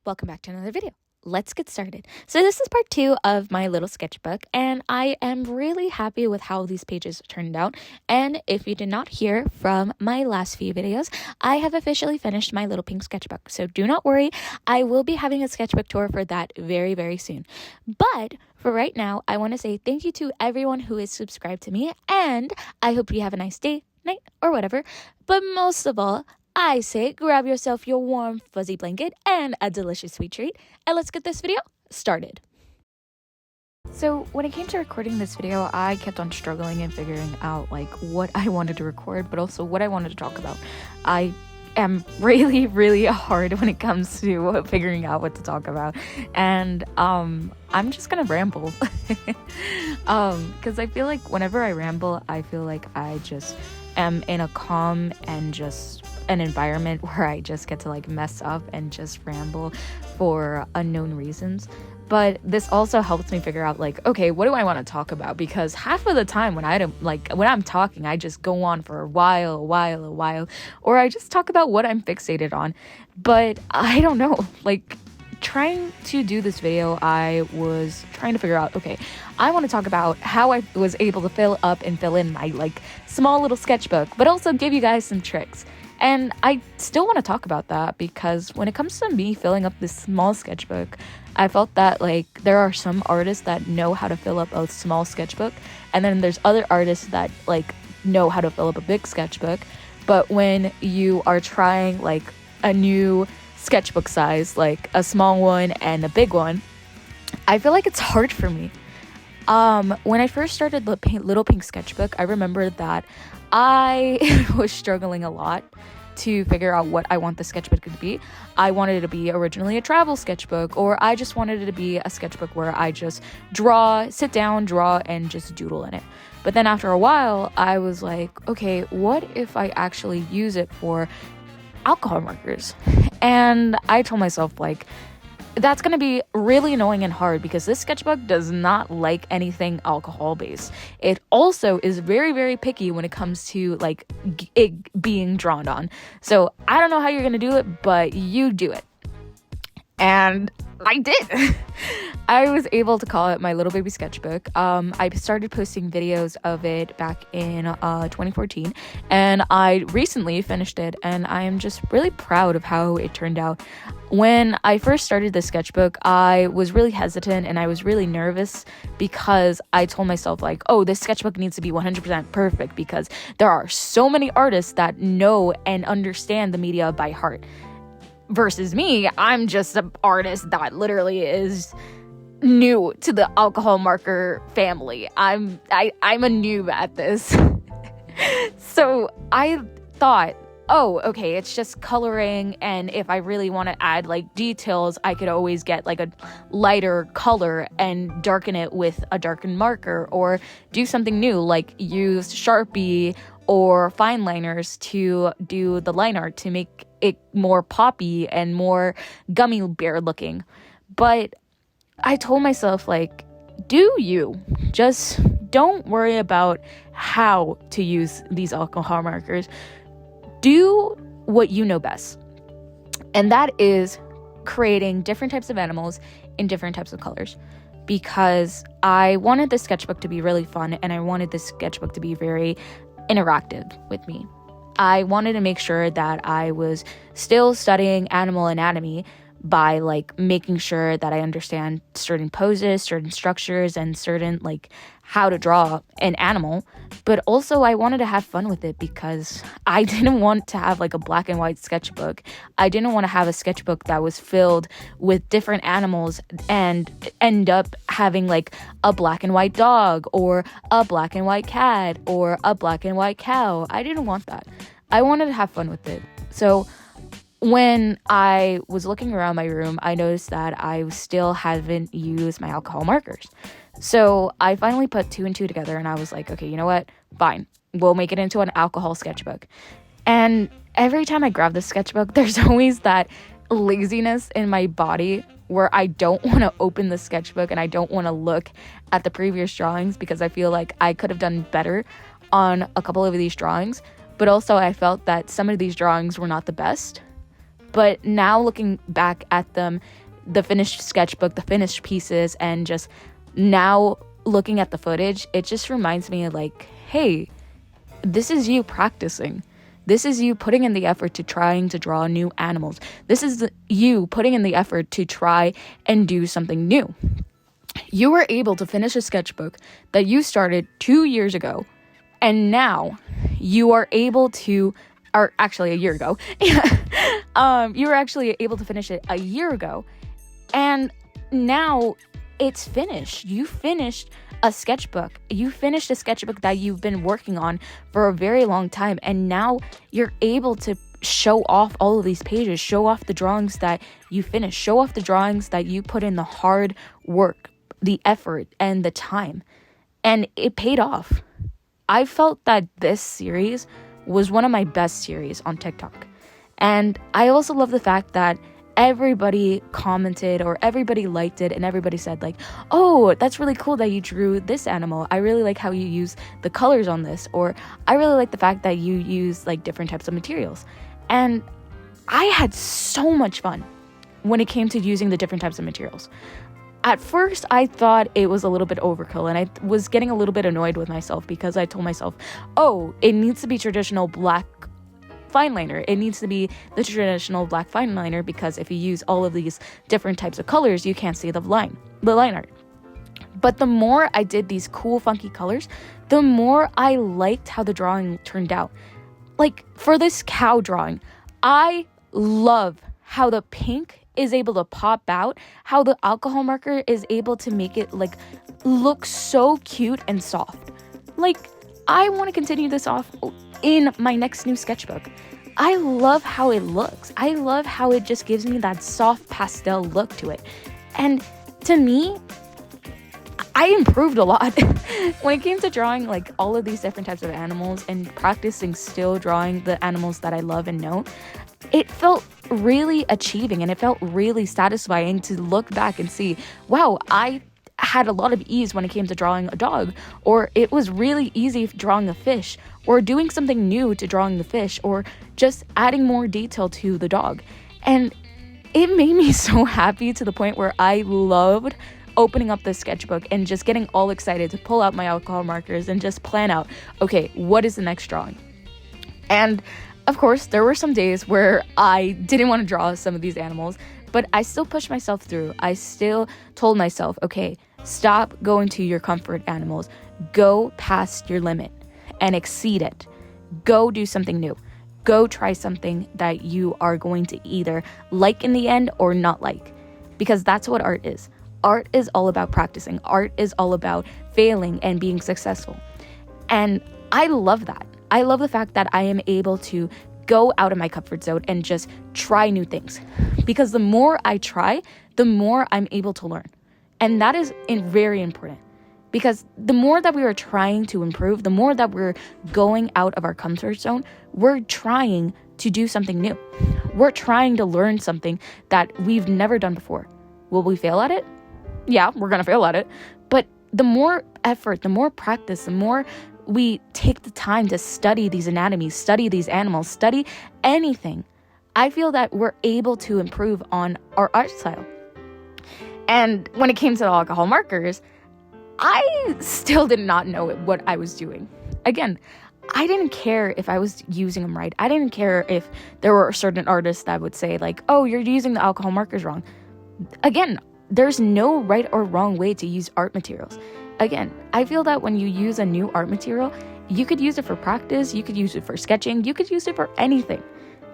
welcome back to another video. Let's get started. So this is part 2 of my little sketchbook, and I am really happy with how these pages turned out. And if you did not hear from my last few videos, I have officially finished my little pink sketchbook. So do not worry, I will be having a sketchbook tour for that very, very soon. But for right now, I want to say thank you to everyone who is subscribed to me, and I hope you have a nice day, night, or whatever. But most of all, I say grab yourself your warm fuzzy blanket and a delicious sweet treat, and let's get this video started. So when it came to recording this video, I kept on struggling and figuring out like what I wanted to record, but also what I wanted to talk about. I am really hard when it comes to figuring out what to talk about, and I'm just gonna ramble because I feel like whenever I ramble, I feel like I just am in a calm and just an environment where I just get to like mess up and just ramble for unknown reasons. But this also helps me figure out like, okay, what do I want to talk about? Because half of the time when I'm talking, I just go on for a while, or I just talk about what I'm fixated on. But I don't know, like trying to do this video, I was trying to figure out, okay, I want to talk about how I was able to fill in my like small little sketchbook, but also give you guys some tricks. And I still want to talk about that because when it comes to me filling up this small sketchbook, I felt that like there are some artists that know how to fill up a small sketchbook, and then there's other artists that like know how to fill up a big sketchbook. But when you are trying like a new sketchbook size, like a small one and a big one, I feel like it's hard for me. When I first started the little pink sketchbook, I remember that I was struggling a lot to figure out what I want the sketchbook to be. I wanted it to be originally a travel sketchbook, or I just wanted it to be a sketchbook where I just sit down, draw, and just doodle in it. But then after a while, I was like, okay, what if I actually use it for alcohol markers? And I told myself like, that's going to be really annoying and hard because this sketchbook does not like anything alcohol based. It also is very picky when it comes to like it being drawn on. So I don't know how you're going to do it, but you do it. And I did. I was able to call it my little baby sketchbook. I started posting videos of it back in 2014, and I recently finished it, and I am just really proud of how it turned out. When I first started the sketchbook, I was really hesitant and I was really nervous because I told myself like, oh, this sketchbook needs to be 100% perfect because there are so many artists that know and understand the media by heart. Versus me, I'm just an artist that literally is new to the alcohol marker family. I'm a noob at this. So I thought, oh, okay, it's just coloring, and if I really want to add like details, I could always get like a lighter color and darken it with a darkened marker, or do something new like use Sharpie or fine liners to do the line art to make it more poppy and more gummy bear looking. But I told myself like, do you just don't worry about how to use these alcohol markers. Do what you know best, and that is creating different types of animals in different types of colors, because I wanted this sketchbook to be really fun, and I wanted this sketchbook to be very interactive with me. I wanted to make sure that I was still studying animal anatomy by like making sure that I understand certain poses, certain structures, and certain like how to draw an animal. But also I wanted to have fun with it because I didn't want to have like a black and white sketchbook. I didn't want to have a sketchbook that was filled with different animals and end up having like a black and white dog or a black and white cat or a black and white cow. I didn't want that. I wanted to have fun with it. So when I was looking around my room, I noticed that I still haven't used my alcohol markers. So I finally put 2 and 2 together, and I was like, okay, you know what? Fine. We'll make it into an alcohol sketchbook. And every time I grab this sketchbook, there's always that laziness in my body where I don't want to open the sketchbook and I don't want to look at the previous drawings because I feel like I could have done better on a couple of these drawings. But also I felt that some of these drawings were not the best. But now looking back at them, the finished sketchbook, the finished pieces, and just now looking at the footage, it just reminds me like, hey, this is you practicing. This is you putting in the effort to trying to draw new animals. This is you putting in the effort to try and do something new. You were able to finish a sketchbook that you started 2 years ago, and now you are able to, or actually a year ago, you were actually able to finish it a year ago, and now it's finished. You finished a sketchbook. You finished a sketchbook that you've been working on for a very long time, and now you're able to show off all of these pages, show off the drawings that you finished, show off the drawings that you put in the hard work, the effort, and the time, and it paid off. I felt that this series was one of my best series on TikTok, and I also love the fact that everybody commented or everybody liked it, and everybody said like, oh, that's really cool that you drew this animal. I really like how you use the colors on this, or I really like the fact that you use like different types of materials. And I had so much fun when it came to using the different types of materials. At first, I thought it was a little bit overkill, and I was getting a little bit annoyed with myself because I told myself, oh, it needs to be traditional black fine liner. It needs to be the traditional black fine liner, because if you use all of these different types of colors, you can't see the line art. But the more I did these cool, funky colors, the more I liked how the drawing turned out. Like, for this cow drawing, I love how the pink is able to pop out, how the alcohol marker is able to make it, like, look so cute and soft. Like, I want to continue this off in my next new sketchbook. I love how it looks. I love how it just gives me that soft pastel look to it. And to me, I improved a lot when it came to drawing like all of these different types of animals and practicing still drawing the animals that I love and know. It felt really achieving, and it felt really satisfying to look back and see, wow, I had a lot of ease when it came to drawing a dog, or it was really easy drawing a fish, or doing something new to drawing the fish, or just adding more detail to the dog. And it made me so happy to the point where I loved opening up the sketchbook and just getting all excited to pull out my alcohol markers and just plan out, okay, what is the next drawing? And of course, there were some days where I didn't want to draw some of these animals, but I still pushed myself through. I still told myself, okay, stop going to your comfort animals. Go past your limit and exceed it. Go do something new. Go try something that you are going to either like in the end or not like. Because that's what art is. Art is all about practicing. Art is all about failing and being successful. And I love that. I love the fact that I am able to go out of my comfort zone and just try new things. Because the more I try, the more I'm able to learn. And that is very important. Because the more that we are trying to improve, the more that we're going out of our comfort zone, we're trying to do something new. We're trying to learn something that we've never done before. Will we fail at it? Yeah, we're going to fail at it. But the more effort, the more practice, the more we take the time to study these anatomies, study these animals, study anything, I feel that we're able to improve on our art style. And when it came to the alcohol markers, I still did not know what I was doing. Again, I didn't care if I was using them right. I didn't care if there were certain artists that would say like, oh, you're using the alcohol markers wrong. Again, there's no right or wrong way to use art materials. Again, I feel that when you use a new art material, you could use it for practice, you could use it for sketching, you could use it for anything.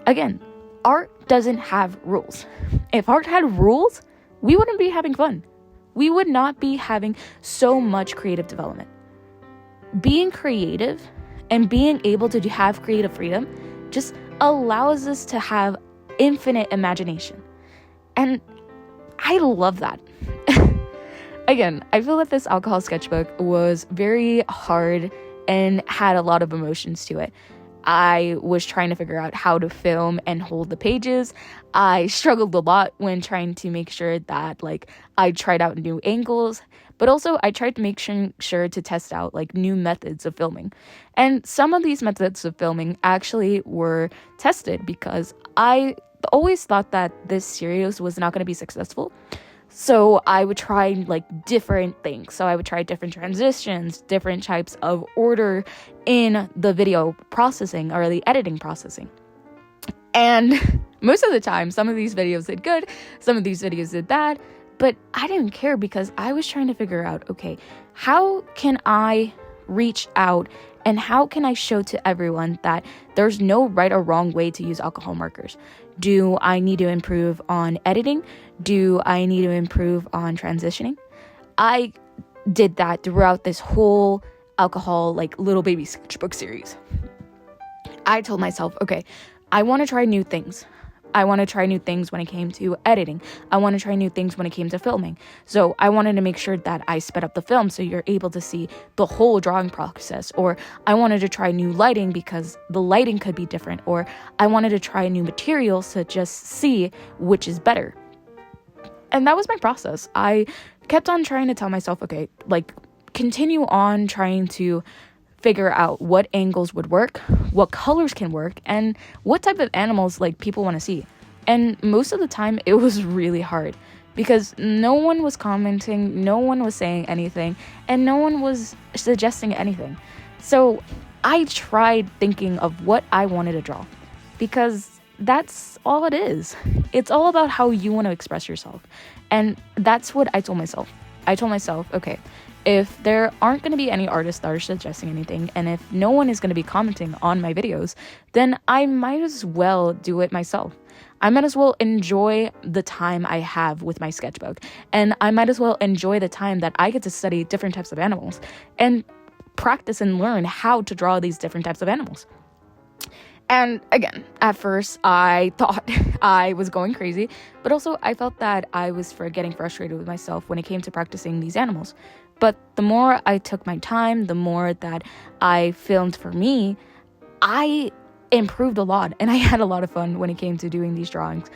Again, art doesn't have rules. If art had rules, we wouldn't be having fun. We would not be having so much creative development. Being creative and being able to have creative freedom just allows us to have infinite imagination. And I love that. Again, I feel that this alcohol sketchbook was very hard and had a lot of emotions to it. I was trying to figure out how to film and hold the pages. I struggled a lot when trying to make sure that I tried out new angles, but also I tried to make sure to test out new methods of filming. And some of these methods of filming actually were tested because I always thought that this series was not going to be successful. So I would try like different things. So I would try different transitions, different types of order in the video processing or the editing processing. And most of the time, some of these videos did good, some of these videos did bad, but I didn't care because I was trying to figure out, okay, how can I reach out and how can I show to everyone that there's no right or wrong way to use alcohol markers? Do I need to improve on editing? Do I need to improve on transitioning? I did that throughout this whole alcohol, like, little baby sketchbook series. I told myself, okay, I want to try new things. I want to try new things when it came to editing. I want to try new things when it came to filming. So I wanted to make sure that I sped up the film so you're able to see the whole drawing process. Or I wanted to try new lighting because the lighting could be different. Or I wanted to try new materials to just see which is better. And that was my process. I kept on trying to tell myself, okay, like, continue on trying to figure out what angles would work, what colors can work, and what type of animals like people want to see. And most of the time it was really hard because no one was commenting, no one was saying anything, and no one was suggesting anything. So I tried thinking of what I wanted to draw because that's all it is. It's all about how you want to express yourself. And that's what I told myself. I told myself, okay, if there aren't going to be any artists that are suggesting anything, and if no one is going to be commenting on my videos, then I might as well do it myself. I might as well enjoy the time I have with my sketchbook, and I might as well enjoy the time that I get to study different types of animals and practice and learn how to draw these different types of animals. And again, at first, I thought I was going crazy, but also I felt that I was getting frustrated with myself when it came to practicing these animals. But the more I took my time, the more that I filmed for me, I improved a lot, and I had a lot of fun when it came to doing these drawings.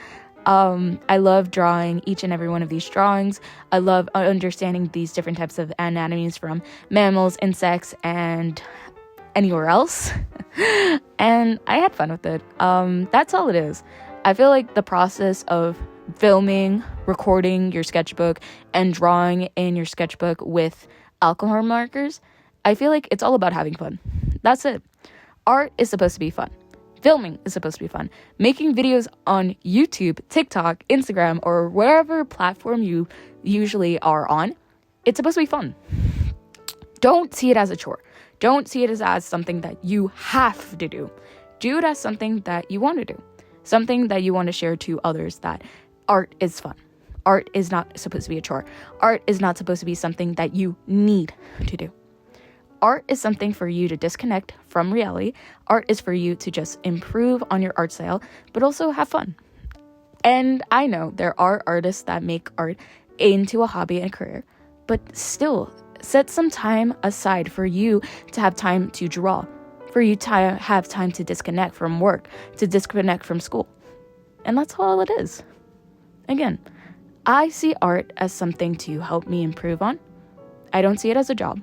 I love drawing each and every one of these drawings. I love understanding these different types of anatomies from mammals, insects, and anywhere else. And I had fun with it. That's all it is. I feel like the process of filming, recording your sketchbook, and drawing in your sketchbook with alcohol markers, I feel like it's all about having fun. That's it. Art is supposed to be fun. Filming is supposed to be fun. Making videos on YouTube, TikTok, Instagram, or whatever platform you usually are on, it's supposed to be fun. Don't see it as a chore. Don't see it as something that you have to do. Do it as something that you want to do. Something that you want to share to others, that art is fun. Art is not supposed to be a chore. Art is not supposed to be something that you need to do. Art is something for you to disconnect from reality. Art is for you to just improve on your art style, but also have fun. And I know there are artists that make art into a hobby and a career, but still, set some time aside for you to have time to draw, for you to have time to disconnect from work, to disconnect from school. And that's all it is. Again, I see art as something to help me improve on. I don't see it as a job,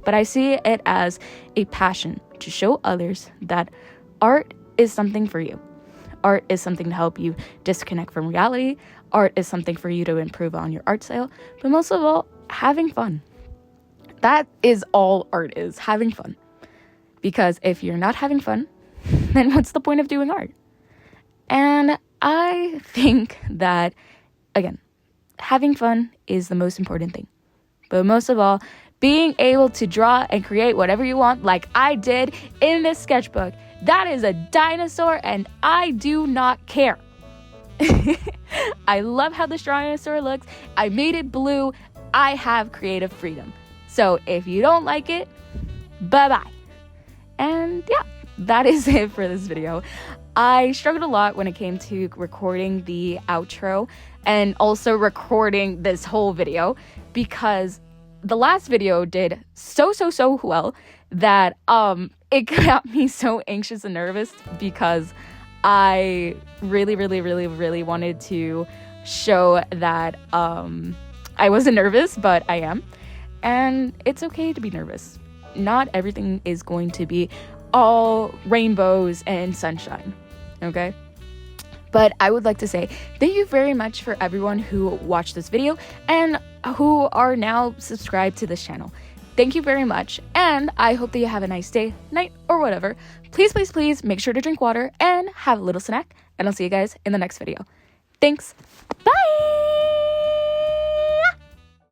but I see it as a passion to show others that art is something for you. Art is something to help you disconnect from reality. Art is something for you to improve on your art style, but most of all, having fun. That is all art is, having fun. Because if you're not having fun, then what's the point of doing art? And I think that, again, having fun is the most important thing. But most of all, being able to draw and create whatever you want, like I did in this sketchbook. That is a dinosaur, and I do not care. I love how this dinosaur looks. I made it blue. I have creative freedom. So if you don't like it, bye-bye. And yeah, that is it for this video. I struggled a lot when it came to recording the outro and also recording this whole video because the last video did so well that it got me so anxious and nervous because I really wanted to show that I wasn't nervous, but I am. And it's okay to be nervous. Not everything is going to be all rainbows and sunshine, okay? But I would like to say thank you very much for everyone who watched this video and who are now subscribed to this channel. Thank you very much, and I hope that you have a nice day, night, or whatever. Please, please, please make sure to drink water and have a little snack, and I'll see you guys in the next video. Thanks. Bye!